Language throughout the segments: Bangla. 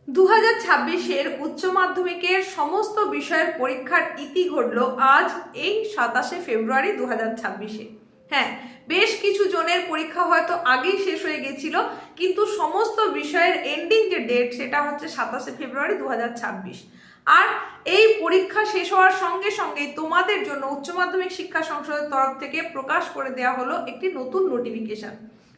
2026-এর উচ্চ মাধ্যমিকের সমস্ত বিষয়ের পরীক্ষার ইতি ঘটল আজ এই 27শে ফেব্রুয়ারি 2026-এ। হ্যাঁ, বেশ কিছু জনের পরীক্ষা হয়তো আগেই শেষ হয়ে গেছিল, কিন্তু সমস্ত বিষয়ের এন্ডিং যে ডেট সেটা হচ্ছে 27শে ফেব্রুয়ারি 2026। আর এই পরীক্ষা শেষ হওয়ার সঙ্গে সঙ্গে তোমাদের জন্য উচ্চ মাধ্যমিক শিক্ষা সংসদের তরফ থেকে প্রকাশ করে দেওয়া হলো একটি নতুন নোটিফিকেশন।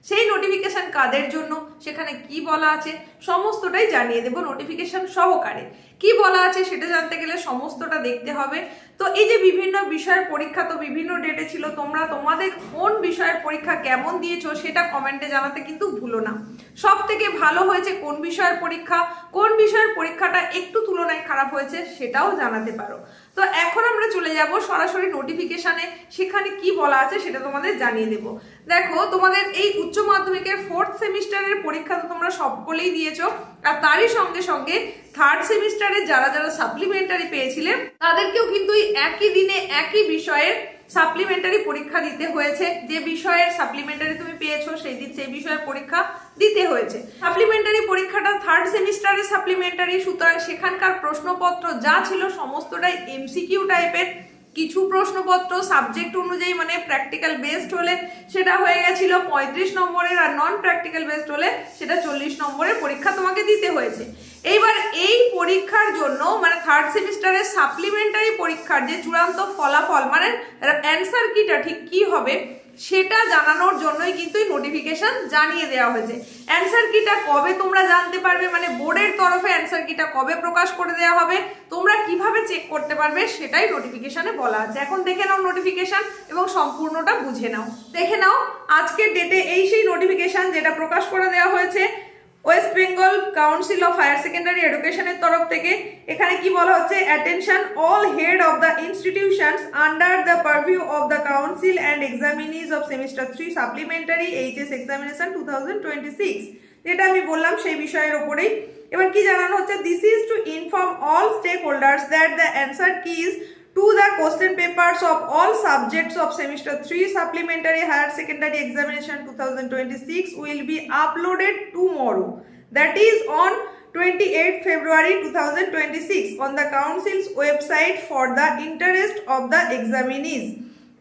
সেই নোটিফিকেশন কাদের জন্য, সেখানে কি বলা আছে সমস্তটাই জানিয়ে দেব নোটিফিকেশন সহকারে। কি বলা আছে সেটা জানতে গেলে সমস্তটা দেখতে হবে। তো এই যে বিভিন্ন বিষয়ের পরীক্ষা তো বিভিন্ন ডেটে ছিল, তোমরা তোমাদের কোন বিষয়ের পরীক্ষা কেমন দিয়েছো সেটা কমেন্টে জানাতে কিন্তু ভুলো না। সব থেকে ভালো হয়েছে কোন বিষয়ের পরীক্ষা, কোন বিষয়ের পরীক্ষাটা একটু তুলনায় খারাপ হয়েছে সেটাও জানাতে পারো। তো এখন আমরা চলে যাব সরাসরি নোটিফিকেশনে, সেখানে কি বলা আছে সেটা তোমাদের জানিয়ে দেব। দেখো, তোমাদের এই উচ্চ মাধ্যমিকের 4th সেমিস্টারের পরীক্ষা তো তোমরা সকলেই দিয়েছো, আর তারই সঙ্গে সঙ্গে 3rd সেমিস্টারে যারা যারা সাপ্লিমেন্টারি পেয়েছিলে তাদেরকেও কিন্তু একই দিনে একই বিষয়ের সাপ্লিমেন্টারি পরীক্ষা দিতে হয়েছে। যে বিষয়ের সাপ্লিমেন্টারি তুমি পেয়েছো সেই দিন সেই বিষয়ের পরীক্ষা দিতে হয়েছে। সাপ্লিমেন্টারি পরীক্ষাটা 3rd সেমিস্টারের সাপ্লিমেন্টারি, সুতরাং সেখানকার প্রশ্নপত্র যা ছিল সমস্তটাই এমসিকিউ টাইপের। কিছু প্রশ্নপত্র সাবজেক্ট অনুযায়ী মানে প্র্যাকটিক্যাল বেসড হলে সেটা হয়ে গেছিল 35 নম্বরের, আর নন প্র্যাকটিক্যাল বেসড হলে সেটা 40 নম্বরের পরীক্ষা তোমাকে দিতে হয়েছে। এইবার এই পরীক্ষার জন্য মানে 3rd সেমিস্টারের সাপ্লিমেন্টারি পরীক্ষার যে চূড়ান্ত ফলাফল মানে অ্যান্সার কিটা ঠিক কি হবে সেটা জানানোর জন্যই কিন্তু এই নোটিফিকেশন জানিয়ে দেওয়া হয়েছে। অ্যান্সার কিটা কবে তোমরা জানতে পারবে, মানে বোর্ডের তরফে অ্যান্সার কিটা কবে প্রকাশ করে দেওয়া হবে, তোমরা কিভাবে চেক করতে পারবে সেটাই নোটিফিকেশনে বলা আছে। এখন দেখে নাও নোটিফিকেশন এবং সম্পূর্ণটা বুঝে নাও। দেখে নাও আজকের ডেটে এই সেই নোটিফিকেশন যেটা প্রকাশ করে দেওয়া হয়েছে West Bengal council of higher secondary এডুকেশনের তরফ থেকে। এখানে কি বলা হচ্ছে, attention all head of the institutions under the purview of the council and examinees of semester 3 supplementary HS examination 2026, যেটা আমি বললাম সেই বিষয়ের ওপরেই। এবার কি জানানো হচ্ছে, this is to inform all stakeholders that the answer keys to the question papers of all subjects of semester 3 supplementary higher secondary examination 2026 will be uploaded tomorrow, that is on 28 February 2026 on the council's website for the interest of the examinees.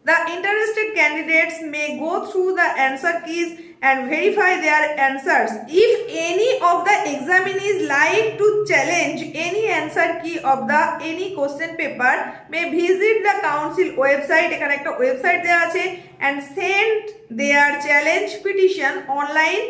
The interested candidates may go through the answer keys and verify their answers. If any of the examinees like to challenge any answer key of the any question paper may visit the council website, এখানে একটা ওয়েবসাইট দেওয়া আছে, and send their challenge petition online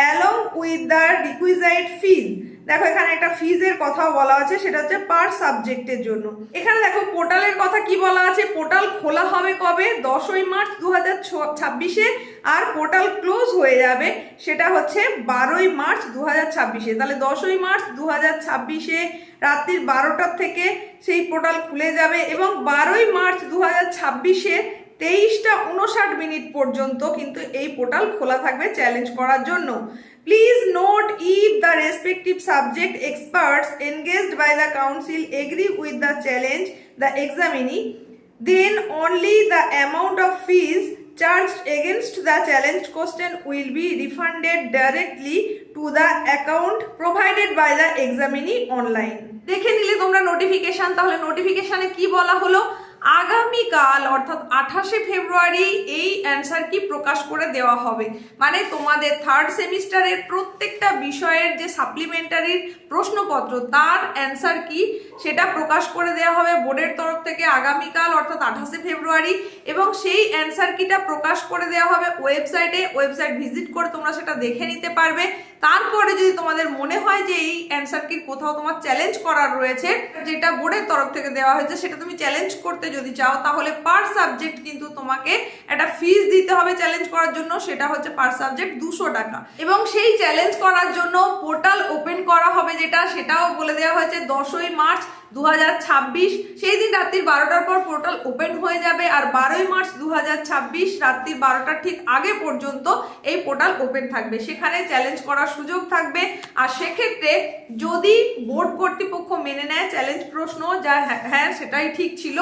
along with the requisite fees. দেখো এখানে একটা ফিজের কথাও বলা আছে, সেটা হচ্ছে পার সাবজেক্টের জন্য। এখানে দেখো পোর্টালের কথা কি বলা আছে, পোর্টাল খোলা হবে কবে, 10ই মার্চ 2026-এ, আর পোর্টাল ক্লোজ হয়ে যাবে সেটা হচ্ছে 12ই মার্চ 2026-এ। তাহলে 10ই মার্চ 2026-এ রাত্রির 12টার থেকে সেই পোর্টাল খুলে যাবে এবং 12ই মার্চ 2026-এ 23:59 পর্যন্ত কিন্তু এই পোর্টাল খোলা থাকবে চ্যালেঞ্জ করার জন্য। Please note, if the respective subject experts engaged by the council agree with the challenge, the examinee, then only the amount of fees charged against the challenged question will be refunded directly to the account provided by the examinee online. দেখে নিলে তোমরা নোটিফিকেশন। তাহলে নোটিফিকেশনে কি বলা হলো, আগামীকাল অর্থাৎ 28শে ফেব্রুয়ারি এই অ্যান্সার কি প্রকাশ করে দেওয়া হবে। মানে তোমাদের 3rd সেমিস্টারের প্রত্যেকটা বিষয়ের যে সাপ্লিমেন্টারির প্রশ্নপত্র তার অ্যান্সার কি সেটা প্রকাশ করে দেওয়া হবে বোর্ডের তরফ থেকে আগামীকাল অর্থাৎ 28শে ফেব্রুয়ারি, এবং সেই অ্যান্সার কিটা প্রকাশ করে দেওয়া হবে ওয়েবসাইটে। ওয়েবসাইট ভিজিট করে তোমরা সেটা দেখে নিতে পারবে। তারপরে যদি তোমাদের মনে হয় যে এই অ্যান্সার কি কোথাও তোমার চ্যালেঞ্জ করার রয়েছে, যেটা বোর্ডের তরফ থেকে দেওয়া হয়েছে সেটা তুমি চ্যালেঞ্জ করতে যদি চাও, তাহলে পার সাবজেক্ট কিন্তু তোমাকে একটা ফিস দিতে হবে চ্যালেঞ্জ করার জন্য, সেটা হচ্ছে পার সাবজেক্ট 200 টাকা। এবং সেই চ্যালেঞ্জ করার জন্য পোর্টাল ওপেন করা হবে যেটা, সেটাও বলে দেওয়া হয়েছে 10ই মার্চ 2026, সেই দিন রাত্রির 12টার পর পোর্টাল ওপেন হয়ে যাবে। আর 12ই মার্চ 2026 রাত্রির 12টার ঠিক আগে পর্যন্ত এই পোর্টাল ওপেন থাকবে, সেখানে চ্যালেঞ্জ করার সুযোগ থাকবে। আর সেক্ষেত্রে যদি বোর্ড কর্তৃপক্ষ মেনে নেয় চ্যালেঞ্জ প্রশ্ন যা হ্যাঁ সেটাই ঠিক ছিল,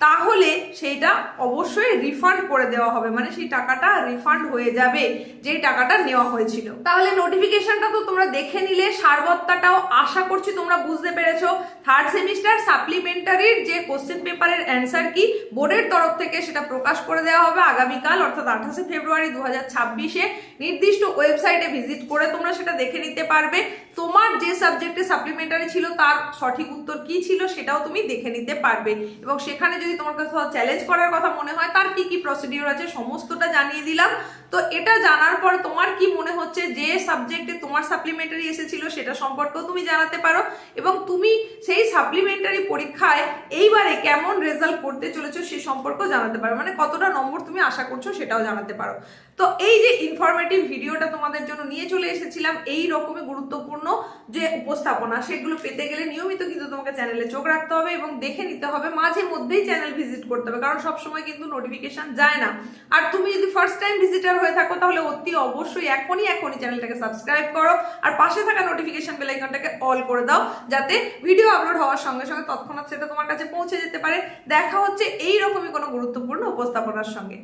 তাহলে সেইটা অবশ্যই রিফান্ড করে দেওয়া হবে, মানে সেই টাকাটা রিফান্ড হয়ে যাবে যেই টাকাটা নেওয়া হয়েছিল। তাহলে নোটিফিকেশনটা তো তোমরা দেখে নিলে, সারবত্তাটাও আশা আশা করছি তোমরা বুঝতে পেরেছো থার্ড সেমিস্টার সাপ্লিমেন্টারির যে কোশ্চেন পেপারের অ্যান্সার কি বোর্ডের তরফ থেকে সেটা প্রকাশ করে দেওয়া হবে আগামীকাল অর্থাৎ 28 ফেব্রুয়ারি 2026-এ নির্দিষ্ট ওয়েবসাইটে ভিজিট করে তোমরা সেটা দেখে নিতে পারবে। তোমার যে সাবজেক্টে সাপ্লিমেন্টারি ছিল তার সঠিক উত্তর কি ছিল সেটাও তুমি দেখে নিতে পারবে এবং সেখানে যদি তোমার কাছে চ্যালেঞ্জ করার কথা মনে হয় তার কি কি প্রসিডিওর আছে সমস্তটা জানিয়ে দিলাম। তো এটা জানার পর তোমার কি মনে হচ্ছে যে সাবজেক্টে তোমার সাপ্লিমেন্টারি এসেছিল সেটা সম্পর্কেও তুমি জানাতে পারো এবং তুমি সেই সাপ্লিমেন্টারি পরীক্ষায় এইবারে কেমন রেজাল্ট করতে চলেছো সে সম্পর্কেও জানাতে পারো, মানে কতটা নম্বর তুমি আশা করছো সেটাও জানাতে পারো। তো এই যে ইনফরমেটিভ ভিডিওটা তোমাদের জন্য নিয়ে চলে এসেছিলাম এই রকমই গুরুত্বপূর্ণ যে উপস্থাপনা সেগুলো পেতে গেলে নিয়মিত কিন্তু তোমাকে চ্যানেলে চোখ রাখতে হবে এবং দেখে নিতে হবে, মাঝে মধ্যেই চ্যানেল ভিজিট করতে হবে কারণ সবসময় কিন্তু নোটিফিকেশন যায় না। আর তুমি যদি ফার্স্ট টাইম ভিজিটার হয়ে থাকো তাহলে অতি অবশ্যই এখনই চ্যানেলটাকে সাবস্ক্রাইব করো আর পাশে থাকা নোটিফিকেশন বেল আইকনটাকে অল করে দাও যাতে ভিডিও আপলোড হওয়ার সঙ্গে সঙ্গে তৎক্ষণাৎ সেটা তোমার কাছে পৌঁছে যেতে পারে। দেখা হচ্ছে এই রকমই কোনো গুরুত্বপূর্ণ উপস্থাপনার সঙ্গে।